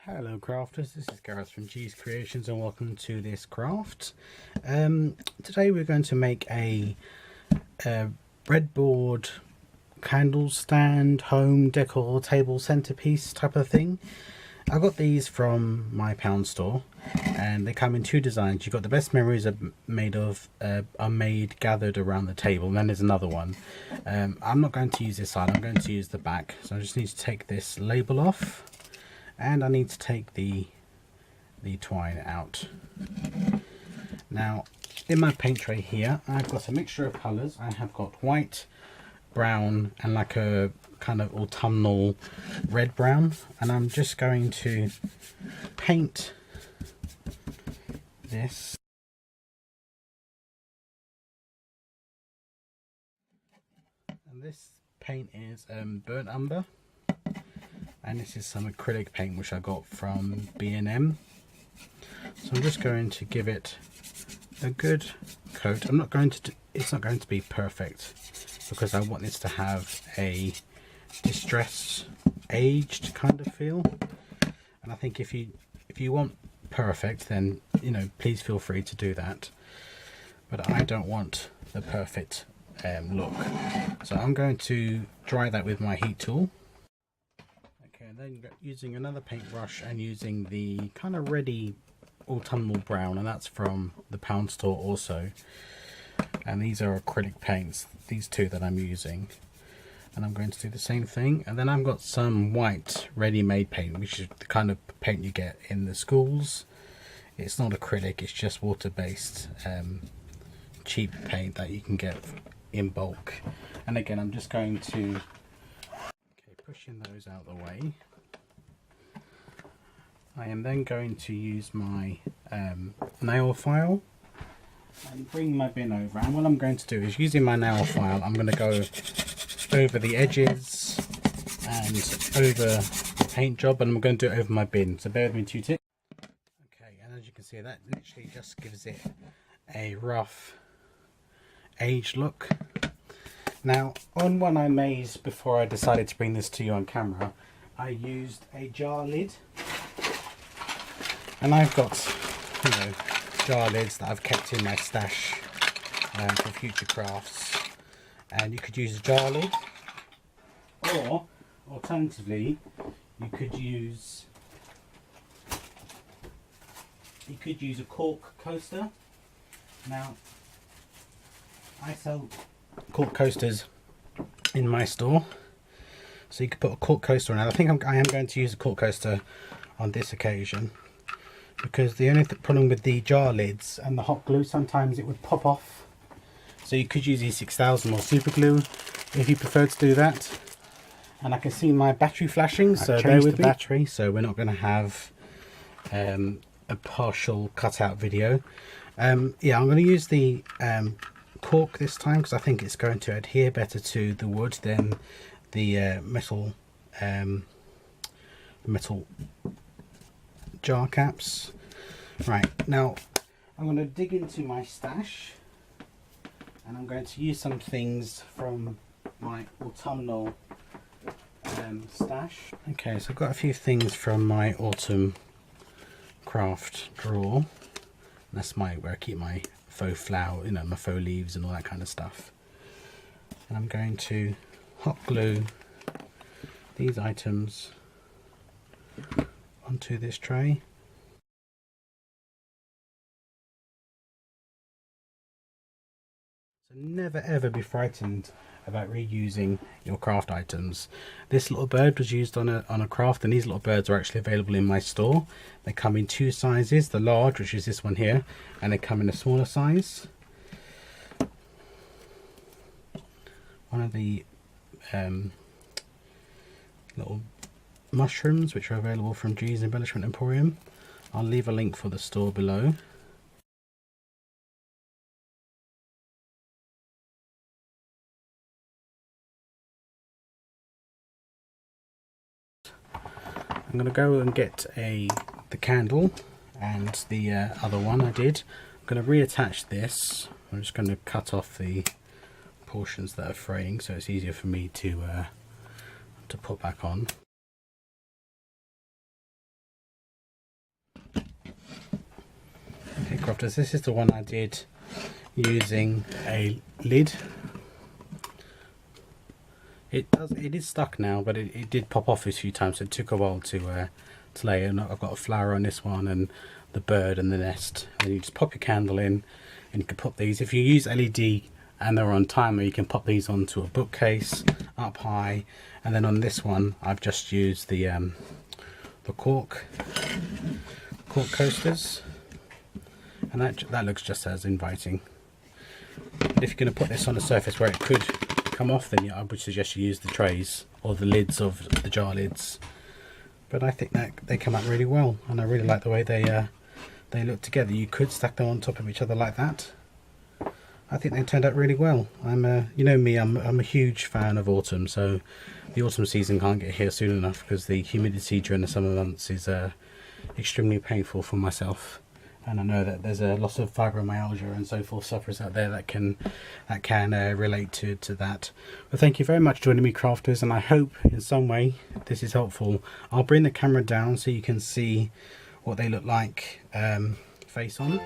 Hello crafters, this is Gareth from G's Creations and welcome to this craft. Today we're going to make a breadboard candle stand, home decor, table centerpiece type of thing. I got these from my pound store and they come in two designs. You've got the best memories are gathered around the table, and then there's another one. I'm not going to use this side, I'm going to use the back. So I just need to take this label off. And I need to take the twine out. Now, in my paint tray here, I've got a mixture of colours. I have got white, brown, and like a kind of autumnal red brown. And I'm just going to paint this. And this paint is burnt umber. And this is some acrylic paint which I got from B&M. So I'm just going to give it a good coat. I'm not going to it's not going to be perfect because I want this to have a distressed, aged kind of feel. And I think if you want perfect, then please feel free to do that. But I don't want the perfect look. So I'm going to dry that with my heat tool. And then using another paintbrush and using the kind of ready autumnal brown, and that's from the pound store also. And these are acrylic paints, these two that I'm using. And I'm going to do the same thing. And then I've got some white ready-made paint, which is the kind of paint you get in the schools. It's not acrylic, it's just water-based cheap paint that you can get in bulk. And again, I'm just going to pushing those out of the way. I am then going to use my nail file and bring my bin over, and what I'm going to do is, using my nail file, I'm going to go over the edges and over the paint job, and I'm going to do it over my bin, so bear with me 2 ticks. Okay, and as you can see, that literally just gives it a rough aged look. Now, on one I made before I decided to bring this to you on camera, I used a jar lid. And I've got, jar lids that I've kept in my stash for future crafts. And you could use a jar lid, or alternatively, you could use a cork coaster. Now, I sell cork coasters in my store, so you could put a cork coaster on it. I think I am going to use a cork coaster on this occasion, because the only problem with the jar lids and the hot glue, sometimes it would pop off. So you could use E6000 or super glue if you prefer to do that. And I can see my battery flashing, so bear with the battery, so we're not going to have a partial cutout video. Yeah, I'm going to use the cork this time because I think it's going to adhere better to the wood than the metal jar caps. Right, now I'm going to dig into my stash and I'm going to use some things from my autumnal stash. Okay, so I've got a few things from my autumn craft drawer. That's where I keep my faux flower, my faux leaves and all that kind of stuff. And I'm going to hot glue these items onto this tray. So never ever be frightened about reusing your craft items. This little bird was used on a craft, and these little birds are actually available in my store. They come in 2 sizes, the large, which is this one here, and they come in a smaller size. One of the little mushrooms which are available from G's Embellishment Emporium. I'll leave a link for the store below. I'm going to go and get the candle and the other one I did. I'm going to reattach this. I'm just going to cut off the portions that are fraying so it's easier for me to put back on. Crofters. This is the one I did using a lid. It is stuck now, but it did pop off a few times, so it took a while to lay. And I've got a flower on this one, and the bird and the nest. And you just pop your candle in, and you can put these. If you use LED and they're on timer, you can pop these onto a bookcase up high. And then on this one, I've just used the cork coasters, and that looks just as inviting. If you're going to put this on a surface where it could come off, then I would suggest you use the trays or the lids of the jar lids. But I think that they come out really well, and I really like the way they look together. You could stack them on top of each other like that. I think they turned out really well. You know me, I'm a huge fan of autumn, so the autumn season can't get here soon enough because the humidity during the summer months is extremely painful for myself. And I know that there's a lot of fibromyalgia and so forth sufferers out there that can relate to that. But thank you very much for joining me, crafters, and I hope in some way this is helpful. I'll bring the camera down so you can see what they look like face on.